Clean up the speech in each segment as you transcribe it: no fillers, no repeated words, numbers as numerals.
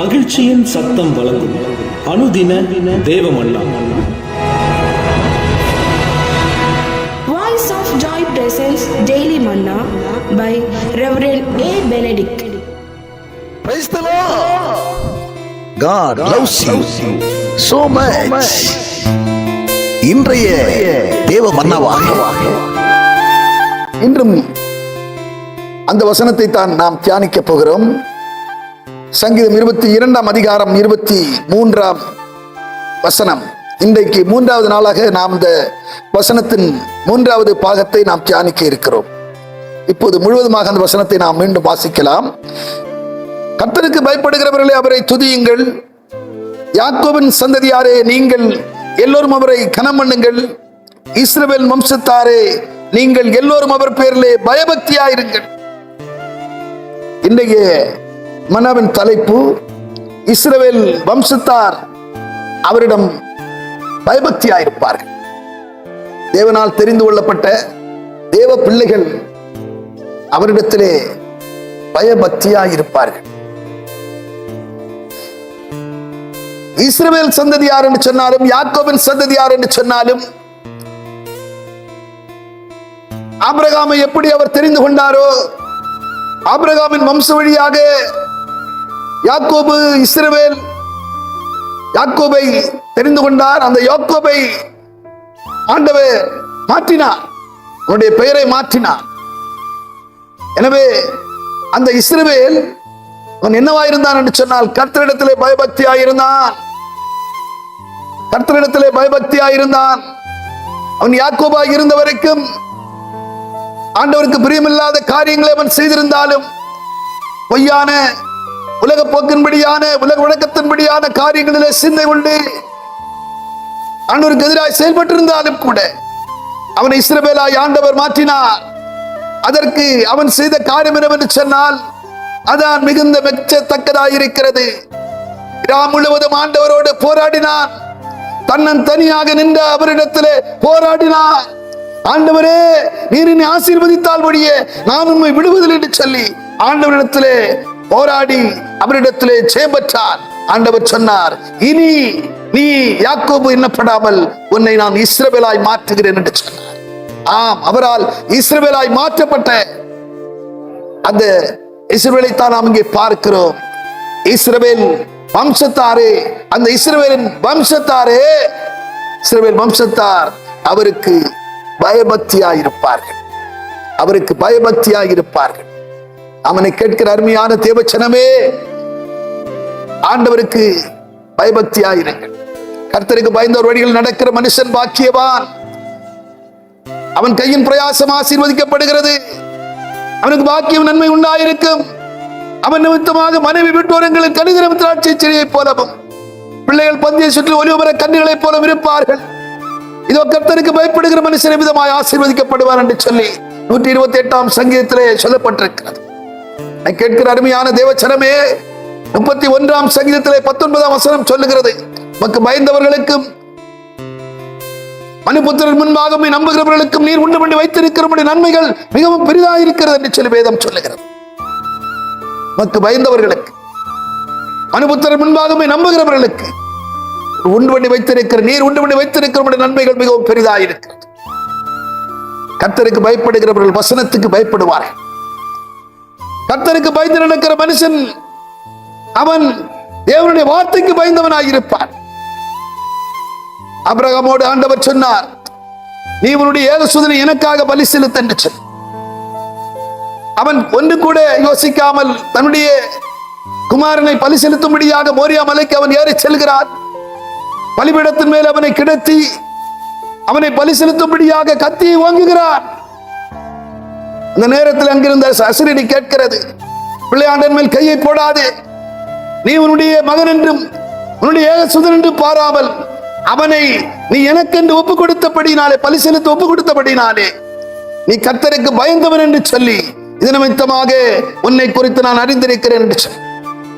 மகிழ்ச்சியின் சத்தம் வழங்கும் அனுதின தேவமன்னா. Voice of Joy presents Daily Manna by Reverend A. Benedict. Praise the Lord. God loves you so much. இன்றைய தேவ மன்னாவாக இன்றும் அந்த வசனத்தை தான் நாம் தியானிக்க போகிறோம். சங்கீதம் 22 அதிகாரம் 23 வசனம். இன்றைக்கு 3வது நாளாக நாம் இந்த வசனத்தின் 3வது பாகத்தை நாம் தியானிக்க இருக்கிறோம். இப்போது முழுவதுமாக அந்த வசனத்தை நாம் மீண்டும் வாசிக்கலாம். கர்த்தருக்கு பயப்படுகிறவர்களே அவரை துதியுங்கள், யாக்கோபின் சந்ததியாரே நீங்கள் எல்லோரும் அவரை கனம் பண்ணுங்கள், இஸ்ரவேல் வம்சத்தாரே நீங்கள் எல்லோரும் அவர் பேரிலே பயபக்தியாயிருங்கள். இன்றைய மன்னாவின் தலைப்பு இஸ்ரவேல் வம்சத்தார் அவரிடம் பயபக்தியாயிருப்பார்கள். தேவனால் தெரிந்து கொள்ளப்பட்ட தேவ பிள்ளைகள் அவரிடத்திலே பயபக்தியாயிருப்பார்கள். இஸ்ரவேல் சந்ததியார் என்று சொன்னாலும் யாக்கோபின் சந்ததியார் என்று சொன்னாலும் ஆபிரகாமை எப்படி அவர் தெரிந்து கொண்டாரோ, ஆபிரகாமின் வம்ச வழியாக யாக்கோபு இஸ்ரவேல் யாக்கோபை தெரிந்து கொண்டார். அந்த யாக்கோபை ஆண்டவர் மாற்றினார், அவனுடைய பெயரை மாற்றினார். எனவே அந்த இஸ்ரவேல் அவன் என்னவாயிருந்தான் என்று சொன்னால் கர்த்தரிடத்திலே பயபக்தியாயிருந்தான். கர்த்தரிடத்திலே பயபக்தியாயிருந்தான். அவன் யாக்கோபாய் இருந்த வரைக்கும் ஆண்டவருக்கு பிரியமில்லாத காரியங்களை அவன் செய்திருந்தாலும், பொய்யான உலக போக்கின்படியான உலக வழக்கத்தின்படியான காரியங்களிலே சிந்தை கொண்டு ஆண்டவருக்கு எதிராக செயல்பட்டிருந்தாலும் கூட அவனை இஸ்ரவேலாய் ஆண்டவர் மாற்றினார். அதற்கு அவன் செய்த காரியம் என்னவென்று சொன்னால் அதான் மிகுந்த மெச்சத்தக்கதாயிருக்கிறது. இராம் முழுவதும் ஆண்டவரோடு போராடினான். தன்னன் தனியாக நின்ற அவரிடத்திலே போராடினான். ஆண்டவரே நீர் என்னை ஆசீர்வதித்தால் வழிய நான் உண்மை விடுவதில்லை என்று சொல்லி ஆண்டவரிடத்திலே போராடி அவரிடத்திலே ஜெயம் பெற்றார். ஆண்டவர் சொன்னார், இனி நீ யாக்கோபு என்னப்படாமல் உன்னை நான் இஸ்ரவேலாய் மாற்றுகிறேன் என்று சொன்னார். ஆம், அவரால் இஸ்ரவேலாய் மாற்றப்பட்ட அந்த இஸ்ரவேலை தான் நாம் இங்கே பார்க்கிறோம். இஸ்ரவேல் வம்சத்தாரே, அந்த இஸ்ரவேலின் வம்சத்தாரே, இஸ்ரவேல் வம்சத்தார் அவருக்கு பயபக்தியாயிருப்பார்கள். அவருக்கு பயபக்தியாயிருப்பார்கள். அவனை கேட்கிற அருமையான தேவச்சனமே, ஆண்டவருக்கு பயபக்தியாயிருங்கள். கர்த்தருக்கு பயந்த ஒரு வழியில் நடக்கிற மனுஷன் பாக்கியவான். அவன் கையின் பிரயாசம் ஆசீர்வதிக்கப்படுகிறது. அவனுக்கு பாக்கியம் நன்மை உண்டாயிருக்கும். அவன் நிமித்தமாக மனைவி விட்டோரங்களின் கணிதரம் திராட்சை செடியை போலவும் பிள்ளைகள் பந்தியை சுற்றி ஒலிவர கண்ணிகளைப் போலவும் இருப்பார்கள். இதோ கர்த்தருக்கு பயப்படுகிற மனுஷன் விதமாய் ஆசீர்வதிக்கப்படுவார் என்று சொல்லி 128 சங்கீதத்திலே சொல்லப்பட்டிருக்கிறது. கேட்கிற அருமையான தேவச்சனமே, 31 சங்கீதத்திலே 19 வசனம் சொல்லுகிறது, உமக்கு பயந்தவர்களுக்கும் மனுபுத்திரர் முன்பாக நம்புகிறவர்களுக்கும் நீர் உண்டு பண்ணி வைத்திருக்கிற நன்மைகள் மிகவும் பெரிதாயிருக்கிறது என்று சொல்லி வேதம் சொல்லுகிறது. உமக்கு பயந்தவர்களுக்கு, மனுபுத்திரர் முன்பாக நம்புகிறவர்களுக்கு உண்டு பண்ணி வைத்திருக்கிற நீர் உண்டு பண்ணி வைத்திருக்கிற நன்மைகள் மிகவும் பெரிதாயிருக்கிறது. கர்த்தருக்கு பயப்படுகிறவர்கள் வசனத்துக்கு பயப்படுவார்கள். கர்த்தருக்கு பயந்து நடக்கிற மனுஷன் அவன் தேவனுடைய வார்த்தைக்கு பயந்தவனாயிருப்பான். ஆபிரகாமோடு ஆண்டவர் சொன்னார், நீ உன்னுடைய ஏகசுதனை எனக்காக பலி செலுத்த என்று சொன்னார். அவன் ஒன்று கூட யோசிக்காமல் தன்னுடைய குமாரனை பலி செலுத்தும்படியாக மோரியா மலைக்கு அவன் ஏறி செல்கிறான். பலிபீடத்தின் மேல் அவனை கிடத்தி அவனை பலி செலுத்தும்படியாக கத்தியை வாங்குகிறான். அந்த நேரத்தில் அங்கிருந்த அசரீரி கேட்கிறது, பிள்ளையாண்டன் மேல் கையை போடாதே, நீ உன்னுடைய மகன் என்றும் உன்னுடைய ஏகசுதன் என்றும் பாராமல் அவனை நீ எனக்கென்று ஒப்பு கொடுத்தபடினாலே, பலி செலுத்த ஒப்பு கொடுத்தபடினாலே நீ கர்த்தருக்கு பயந்தவன் என்று சொல்லி இது நிமித்தமாக உன்னை குறித்து நான் அறிந்திருக்கிறேன் என்று சொல்லி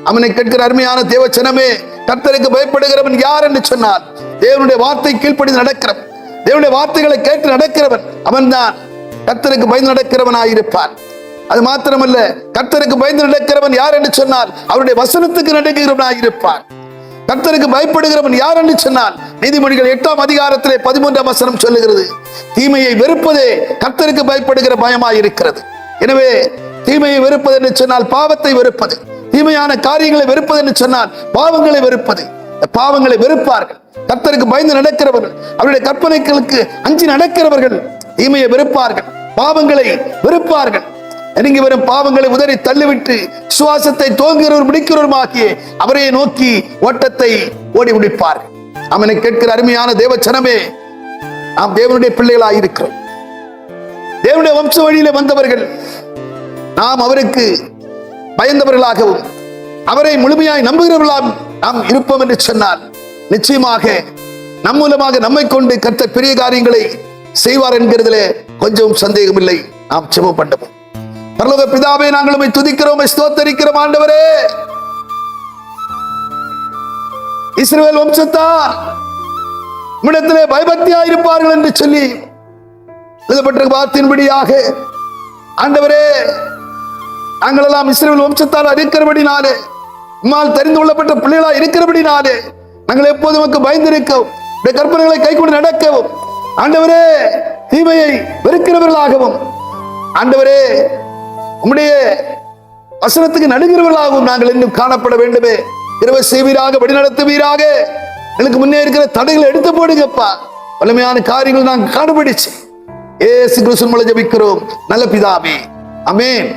அவனை கேட்கிற அருமையான தேவச்சனமே, கர்த்தருக்கு பயப்படுகிறவன் யார் என்று சொன்னார், தேவனுடைய வார்த்தை கீழ்ப்படிந்து நடக்கிறவன், தேவனுடைய வார்த்தைகளை கேட்டு நடக்கிறவன் அவன் தான் கர்த்தருக்கு பயந்து நடக்கிறவனாயிருப்பான். அது மாத்திரமல்ல, கர்த்தருக்கு பயந்து நடக்கிறவன் யார் என்று சொன்னால் அவருடைய வசனத்துக்கு நடக்கிறவனாக இருப்பான். கர்த்தருக்கு பயப்படுகிறவன் யார் என்று சொன்னால் நீதிமொழிகள் 8ஆம் அதிகாரத்திலே 13ஆம் வசனம் சொல்லுகிறது, தீமையை வெறுப்பதே கர்த்தருக்கு பயப்படுகிற பயமாய் இருக்கிறது. எனவே தீமையை வெறுப்பது என்று சொன்னால் பாவத்தை வெறுப்பது, தீமையான காரியங்களை வெறுப்பது என்று சொன்னால் பாவங்களை வெறுப்பது. பாவங்களை வெறுப்பார்கள். கர்த்தருக்கு பயந்து நடக்கிறவர்கள், அவருடைய கற்பனைகளுக்கு அஞ்சி நடக்கிறவர்கள் தீமையை வெறுப்பார்கள், பாவங்களை வெறுப்பார்கள். நெருங்கி வரும் பாவங்களை உதறி தள்ளிவிட்டு சுவாசத்தை தோங்குகிறவர் முடிக்கிறவரும் ஆகிய அவரையே நோக்கி ஓட்டத்தை ஓடி முடிப்பார்கள். அவனை கேட்கிற அருமையான தேவச்சனமே, நாம் தேவனுடைய பிள்ளைகளாக இருக்கிறோம். தேவனுடைய வம்ச வழியிலே வந்தவர்கள். நாம் அவருக்கு பயந்தவர்களாகவும் அவரை முழுமையாய் நம்புகிறவர்களாகவும் நாம் இருப்போம் என்று சொன்னால் நிச்சயமாக நம் மூலமாக நம்மை கொண்டு கர்த்தர் பெரிய காரியங்களை செய்வார் என்கிறதுல கொஞ்சம் சந்தேகம் இல்லை. நாம் ஜெபம் பண்ணுவோம். பரலோக பிதாவே, நாங்கள் உம்மை துதிக்கிறோம், ஸ்தோத்தரிக்கிறோம். ஆண்டவரே, இஸ்ரவேல் வம்சத்தார் உம்மிடத்திலே பயபக்தியாய் இருப்பார்கள் என்று சொல்லி எழுதப்பட்ட வார்த்தையின்படியாக ஆண்டவரே, நாங்கள் எல்லாம் இஸ்ரவேல் வம்சத்தால் இருக்கிறபடினாலே, உம்மால் தெரிந்து கொள்ளப்பட்ட பிள்ளைகளா இருக்கிறபடினாலே நாங்கள் எப்போதும் உமக்கு பயந்திருக்கவும் கற்பனைகளை கைக்கொண்டு நடக்கவும் ஆண்டவரே தீமையை வெறுக்கிறவர்களாகவும் ஆண்டவரே உம்முடைய வசனத்துக்கு நடுகிறவர்களாகவும் நாங்கள் இன்னும் காணப்பட வேண்டுமே. கிருபை செய்வீராக, வழிநடத்துவீராக. எங்களுக்கு முன்னே இருக்கிற தடைகளை எடுத்து போடுங்கப்பா. வலிமையான காரியங்கள் நாங்கள் காணப்படுச்சு. இயேசு கிறிஸ்துவின் மூலம் ஜெபிக்கிறோம் நல்ல பிதாவே, ஆமென்.